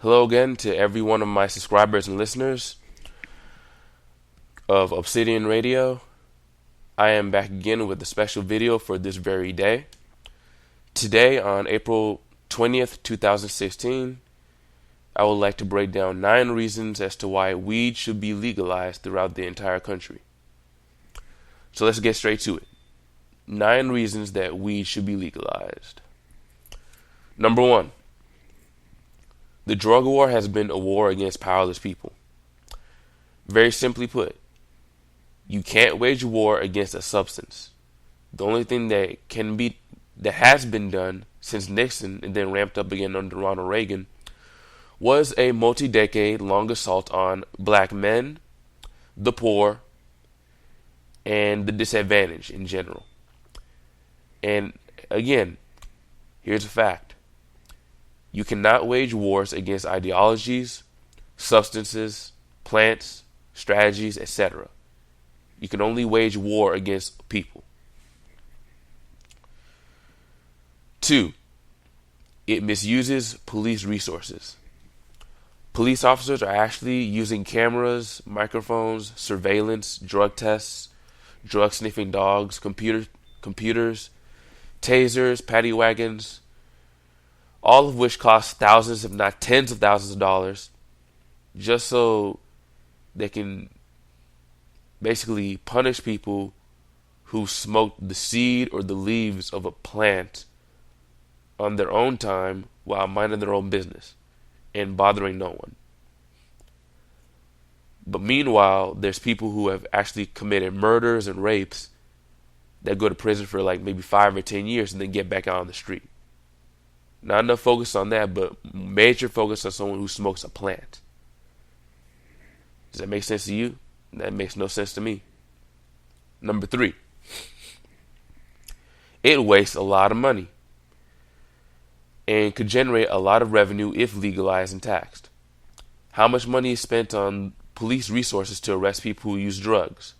Hello again to every one of my subscribers and listeners of Obsidian Radio. I am back again with a special video for this very day. Today, on April 20th, 2016, I would like to break down 9 reasons as to why weed should be legalized throughout the entire country. So let's get straight to it. 9 reasons that weed should be legalized. Number 1. The drug war has been a war against powerless people. Very simply put, you can't wage a war against a substance. The only thing that has been done since Nixon and then ramped up again under Ronald Reagan was a multi-decade long assault on black men, the poor, and the disadvantaged in general. And again, here's a fact. You cannot wage wars against ideologies, substances, plants, strategies, etc. You can only wage war against people. 2. It misuses police resources. Police officers are actually using cameras, microphones, surveillance, drug tests, drug sniffing dogs, computers, tasers, paddy wagons, all of which cost thousands, if not tens of thousands of dollars, just so they can basically punish people who smoked the seed or the leaves of a plant on their own time while minding their own business and bothering no one. But meanwhile, there's people who have actually committed murders and rapes that go to prison for like maybe 5 or 10 years and then get back out on the street. Not enough focus on that, but major focus on someone who smokes a plant. Does that make sense to you? That makes no sense to me. Number 3. It wastes a lot of money and could generate a lot of revenue if legalized and taxed. How much money is spent on police resources to arrest people who use drugs?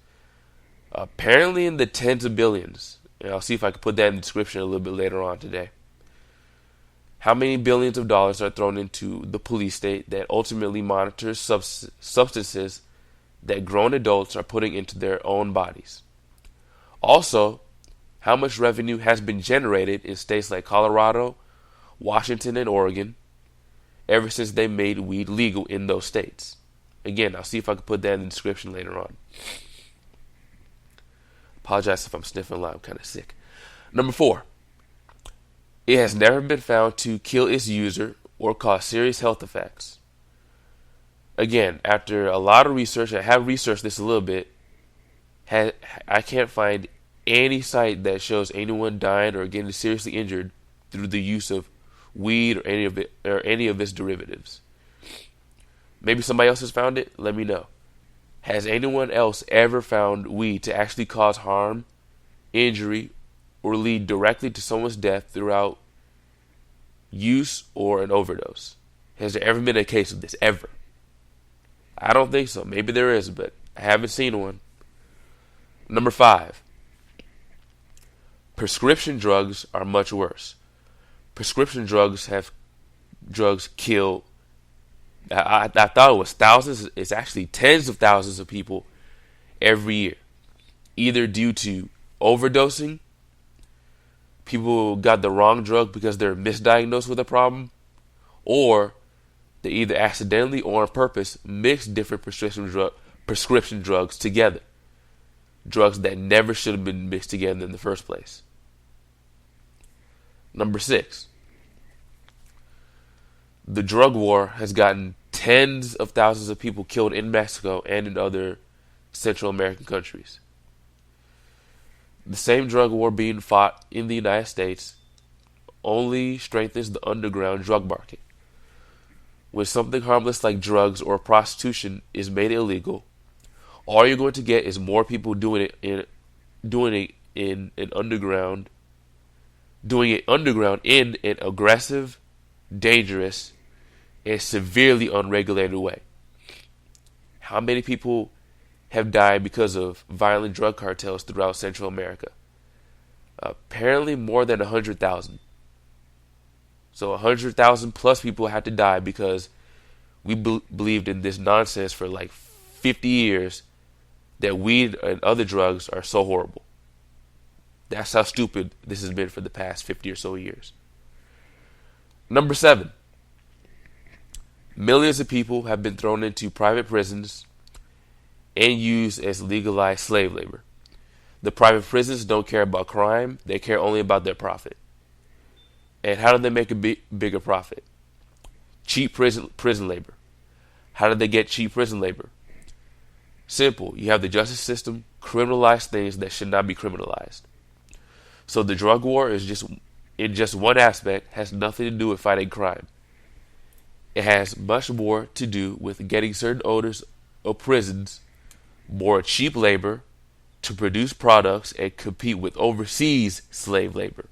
Apparently in the tens of billions. And I'll see if I can put that in the description a little bit later on today. How many billions of dollars are thrown into the police state that ultimately monitors substances that grown adults are putting into their own bodies? Also, how much revenue has been generated in states like Colorado, Washington, and Oregon ever since they made weed legal in those states? Again, I'll see if I can put that in the description later on. Apologize if I'm sniffing a lot, I'm kind of sick. Number 4. It has never been found to kill its user or cause serious health effects. Again, after a lot of research, I have researched this a little bit, I can't find any site that shows anyone dying or getting seriously injured through the use of weed or any of its derivatives. Maybe somebody else has found it. Let me know. Has anyone else ever found weed to actually cause harm, injury, or lead directly to someone's death throughout use or an overdose? Has there ever been a case of this ever? I don't think so. Maybe there is, but I haven't seen one. Number 5. Prescription drugs are much worse. Prescription drugs kill. I thought it was thousands. It's actually tens of thousands of people every year, either due to overdosing. People got the wrong drug because they're misdiagnosed with a problem, or they either accidentally or on purpose mix different prescription drugs together. Drugs that never should have been mixed together in the first place. Number 6. The drug war has gotten tens of thousands of people killed in Mexico and in other Central American countries. The same drug war being fought in the United States only strengthens the underground drug market. When something harmless like drugs or prostitution is made illegal, all you're going to get is more people doing it in an underground in an aggressive, dangerous, and severely unregulated way. How many people have died because of violent drug cartels throughout Central America? Apparently more than 100,000. So 100,000 plus people had to die because We believed in this nonsense for like 50 years that weed and other drugs are so horrible. That's how stupid this has been for the past 50 or so years. Number 7. Millions of people have been thrown into private prisons and used as legalized slave labor. The private prisons don't care about crime. They care only about their profit. And how do they make a bigger profit? Cheap prison labor. How do they get cheap prison labor? Simple. You have the justice system criminalize things that should not be criminalized. So the drug war is just, in just one aspect, has nothing to do with fighting crime. It has much more to do with getting certain owners of prisons more cheap labor to produce products and compete with overseas slave labor.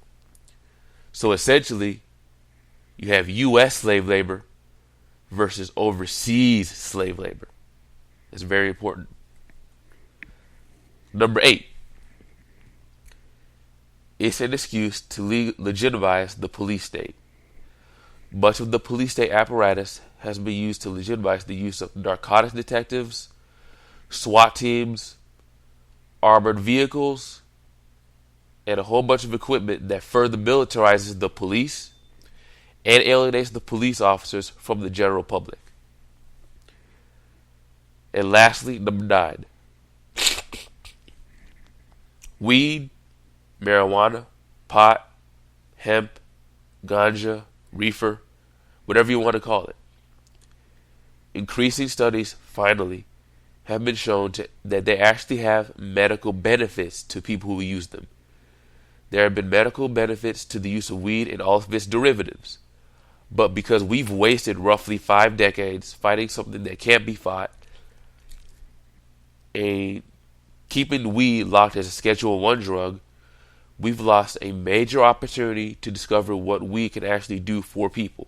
So essentially, you have U.S. slave labor versus overseas slave labor. It's very important. Number 8. It's an excuse to legitimize the police state. Much of the police state apparatus has been used to legitimize the use of narcotics detectives, SWAT teams, armored vehicles, and a whole bunch of equipment that further militarizes the police and alienates the police officers from the general public. And lastly, number 9. Weed, marijuana, pot, hemp, ganja, reefer, whatever you want to call it. Increasing studies, finally, have been shown that they actually have medical benefits to people who use them. There have been medical benefits to the use of weed and all of its derivatives. But because we've wasted roughly 5 decades fighting something that can't be fought, and keeping weed locked as a Schedule 1 drug, we've lost a major opportunity to discover what weed can actually do for people.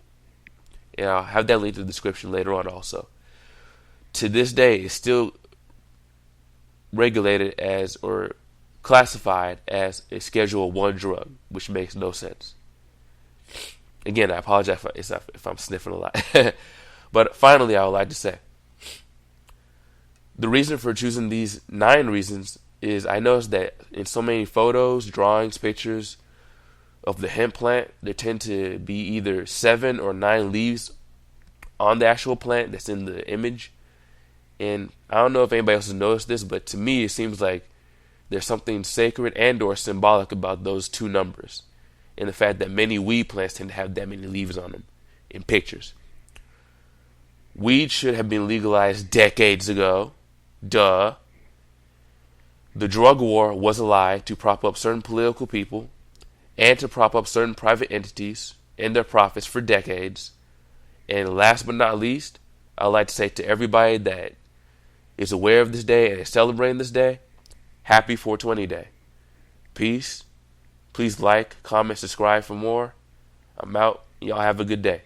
And I'll have that linked in the description later on also. To this day, it's still regulated as or classified as a Schedule 1 drug, which makes no sense. Again, I apologize if I'm sniffing a lot. But finally, I would like to say, the reason for choosing these 9 reasons is I noticed that in so many photos, drawings, pictures of the hemp plant, there tend to be either 7 or 9 leaves on the actual plant that's in the image. And I don't know if anybody else has noticed this, but to me it seems like there's something sacred and or symbolic about those 2 numbers, and the fact that many weed plants tend to have that many leaves on them in pictures. Weed should have been legalized decades ago. Duh. The drug war was a lie to prop up certain political people and to prop up certain private entities and their profits for decades. And last but not least, I'd like to say to everybody that is aware of this day and is celebrating this day, happy 420 Day. Peace. Please like, comment, subscribe for more. I'm out. Y'all have a good day.